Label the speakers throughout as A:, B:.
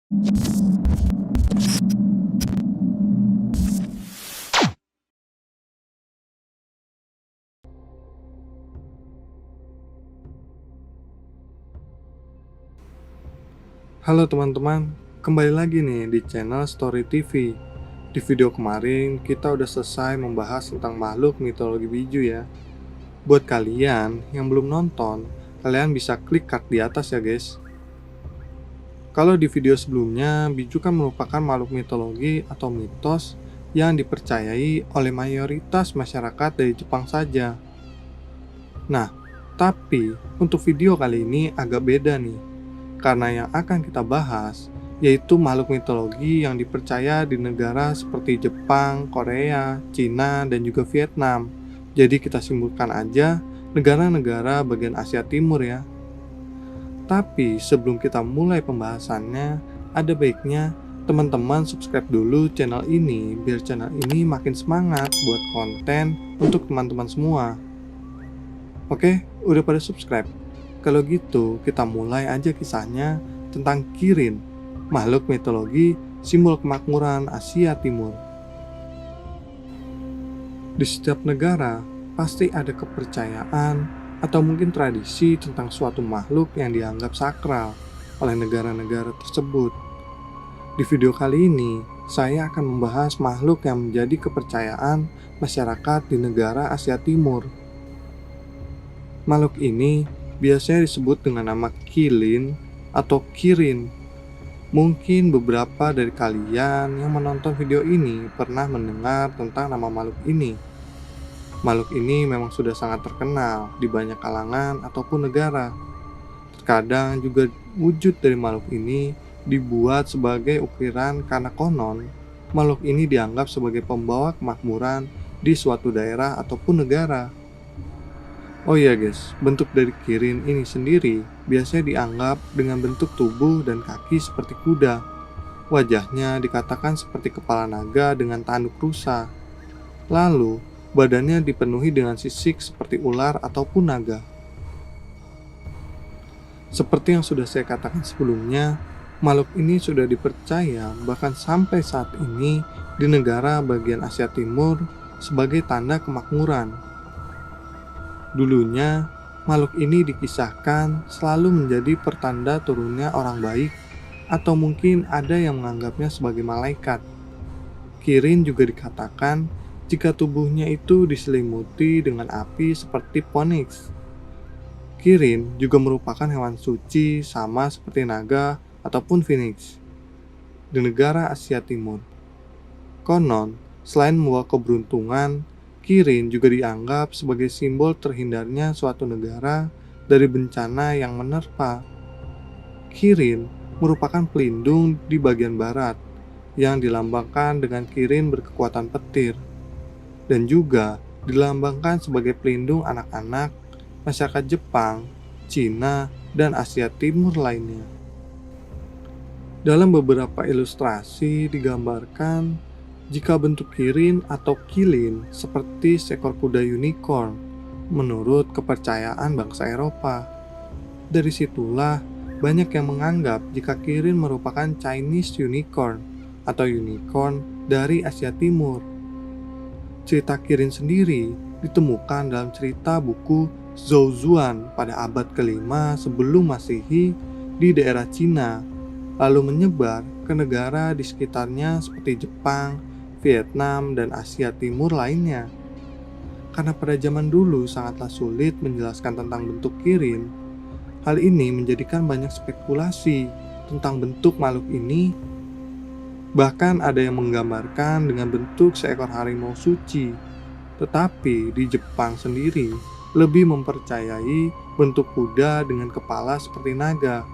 A: Halo teman-teman, kembali lagi nih di channel Story TV. Di video kemarin, kita udah selesai membahas tentang makhluk mitologi Biju ya. Buat kalian yang belum nonton, kalian bisa klik card di atas ya guys. Kalau di video sebelumnya, Biju kan merupakan makhluk mitologi atau mitos yang dipercayai oleh mayoritas masyarakat dari Jepang saja. Nah, tapi untuk video kali ini agak beda nih. Karena yang akan kita bahas yaitu makhluk mitologi yang dipercaya di negara seperti Jepang, Korea, Cina, dan juga Vietnam. Jadi kita simpulkan aja negara-negara bagian Asia Timur ya. Tapi sebelum kita mulai pembahasannya, ada baiknya teman-teman subscribe dulu channel ini biar channel ini makin semangat buat konten untuk teman-teman semua. Oke, udah pada subscribe? Kalau gitu, kita mulai aja kisahnya tentang Kirin, makhluk mitologi simbol kemakmuran Asia Timur. Di setiap negara, pasti ada kepercayaan atau mungkin tradisi tentang suatu makhluk yang dianggap sakral oleh negara-negara tersebut. Di video kali ini, saya akan membahas makhluk yang menjadi kepercayaan masyarakat di negara Asia Timur. Makhluk ini biasanya disebut dengan nama Kilin atau Kirin. Mungkin beberapa dari kalian yang menonton video ini pernah mendengar tentang nama makhluk ini. Makhluk ini memang sudah sangat terkenal di banyak kalangan ataupun negara. Terkadang juga wujud dari makhluk ini dibuat sebagai ukiran karena konon makhluk ini dianggap sebagai pembawa kemakmuran di suatu daerah ataupun negara. Oh iya guys, bentuk dari Kirin ini sendiri biasanya dianggap dengan bentuk tubuh dan kaki seperti kuda. Wajahnya dikatakan seperti kepala naga dengan tanduk rusa. Lalu, badannya dipenuhi dengan sisik seperti ular ataupun naga. Seperti yang sudah saya katakan sebelumnya, makhluk ini sudah dipercaya bahkan sampai saat ini di negara bagian Asia Timur sebagai tanda kemakmuran. Dulunya, makhluk ini dikisahkan selalu menjadi pertanda turunnya orang baik atau mungkin ada yang menganggapnya sebagai malaikat. Kirin juga dikatakan jika tubuhnya itu diselimuti dengan api seperti Phoenix. Kirin juga merupakan hewan suci sama seperti naga ataupun Phoenix di negara Asia Timur. Konon, selain membawa keberuntungan, Kirin juga dianggap sebagai simbol terhindarnya suatu negara dari bencana yang menerpa. Kirin merupakan pelindung di bagian barat yang dilambangkan dengan kirin berkekuatan petir dan juga dilambangkan sebagai pelindung anak-anak masyarakat Jepang, Cina, dan Asia Timur lainnya. Dalam beberapa ilustrasi digambarkan jika bentuk Kirin atau Kilin seperti seekor kuda unicorn menurut kepercayaan bangsa Eropa. Dari situlah banyak yang menganggap jika Kirin merupakan Chinese unicorn atau unicorn dari Asia Timur. Cerita Kirin sendiri ditemukan dalam cerita buku Zhouzuan pada abad ke-5 sebelum Masehi di daerah Cina, lalu menyebar ke negara di sekitarnya seperti Jepang, Vietnam, dan Asia Timur lainnya. Karena pada zaman dulu sangatlah sulit menjelaskan tentang bentuk Kirin, hal ini menjadikan banyak spekulasi tentang bentuk makhluk ini. Bahkan ada yang menggambarkan dengan bentuk seekor harimau suci. Tetapi di Jepang sendiri lebih mempercayai bentuk kuda dengan kepala seperti naga.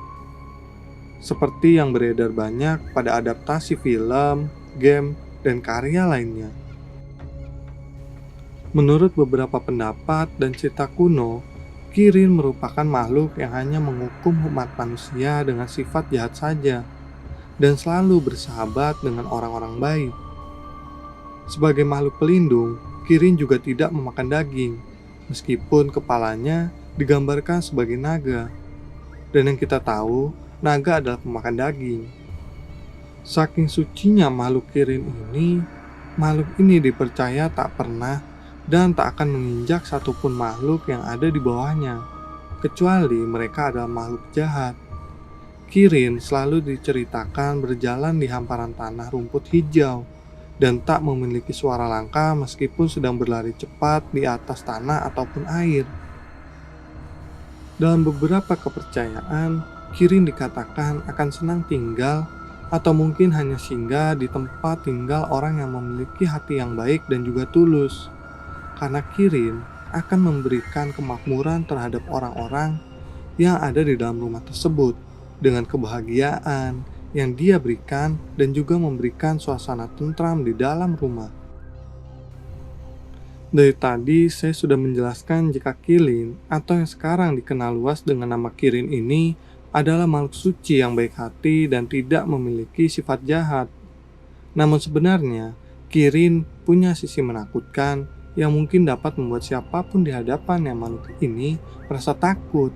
A: Seperti yang beredar banyak pada adaptasi film, game, dan karya lainnya. Menurut beberapa pendapat dan cerita kuno, Kirin merupakan makhluk yang hanya menghukum umat manusia dengan sifat jahat saja dan selalu bersahabat dengan orang-orang baik. Sebagai makhluk pelindung, Kirin juga tidak memakan daging, meskipun kepalanya digambarkan sebagai naga. Dan yang kita tahu, naga adalah pemakan daging. Saking sucinya makhluk Kirin ini, makhluk ini dipercaya tak pernah dan tak akan menginjak satupun makhluk yang ada di bawahnya, kecuali mereka adalah makhluk jahat. Kirin selalu diceritakan berjalan di hamparan tanah rumput hijau dan tak memiliki suara langkah meskipun sedang berlari cepat di atas tanah ataupun air. Dalam beberapa kepercayaan, Kirin dikatakan akan senang tinggal atau mungkin hanya singgah di tempat tinggal orang yang memiliki hati yang baik dan juga tulus. Karena Kirin akan memberikan kemakmuran terhadap orang-orang yang ada di dalam rumah tersebut dengan kebahagiaan yang dia berikan dan juga memberikan suasana tentram di dalam rumah. Dari tadi saya sudah menjelaskan jika Kirin atau yang sekarang dikenal luas dengan nama Kirin ini adalah makhluk suci yang baik hati dan tidak memiliki sifat jahat. Namun sebenarnya, Kirin punya sisi menakutkan yang mungkin dapat membuat siapapun di hadapannya makhluk ini merasa takut.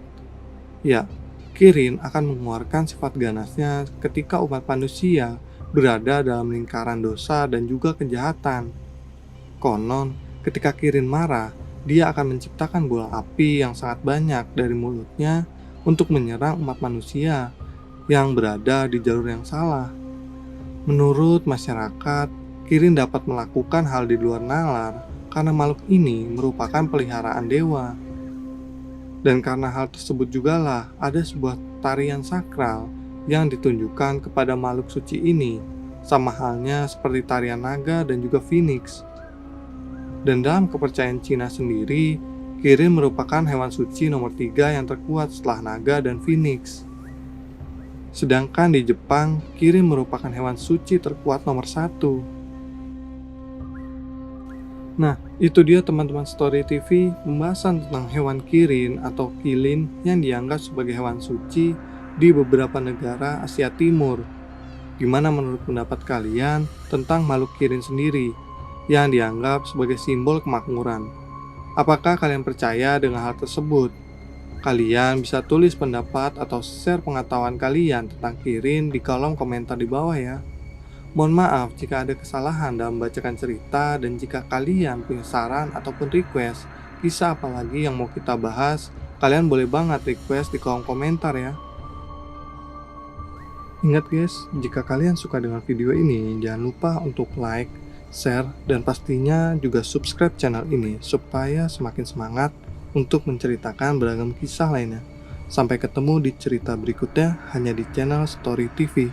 A: Ya, Kirin akan mengeluarkan sifat ganasnya ketika umat manusia berada dalam lingkaran dosa dan juga kejahatan. Konon, ketika Kirin marah, dia akan menciptakan bola api yang sangat banyak dari mulutnya untuk menyerang umat manusia yang berada di jalur yang salah. Menurut masyarakat, Kirin dapat melakukan hal di luar nalar karena makhluk ini merupakan peliharaan dewa. Dan karena hal tersebut jugalah ada sebuah tarian sakral yang ditunjukkan kepada makhluk suci ini, sama halnya seperti tarian naga dan juga phoenix. Dan dalam kepercayaan Cina sendiri, Kirin merupakan hewan suci nomor 3 yang terkuat setelah naga dan phoenix. Sedangkan di Jepang, Kirin merupakan hewan suci terkuat nomor 1. Nah, itu dia teman-teman Story TV, pembahasan tentang hewan Kirin atau Kilin yang dianggap sebagai hewan suci di beberapa negara Asia Timur. Gimana menurut pendapat kalian tentang makhluk Kirin sendiri yang dianggap sebagai simbol kemakmuran? Apakah kalian percaya dengan hal tersebut? Kalian bisa tulis pendapat atau share pengetahuan kalian tentang Kirin di kolom komentar di bawah ya. Mohon maaf jika ada kesalahan dalam membacakan cerita, dan jika kalian punya saran ataupun request kisah apalagi yang mau kita bahas, kalian boleh banget request di kolom komentar ya. Ingat guys, jika kalian suka dengan video ini, jangan lupa untuk like, share, dan pastinya juga subscribe channel ini supaya semakin semangat untuk menceritakan beragam kisah lainnya. Sampai ketemu di cerita berikutnya hanya di channel Story TV.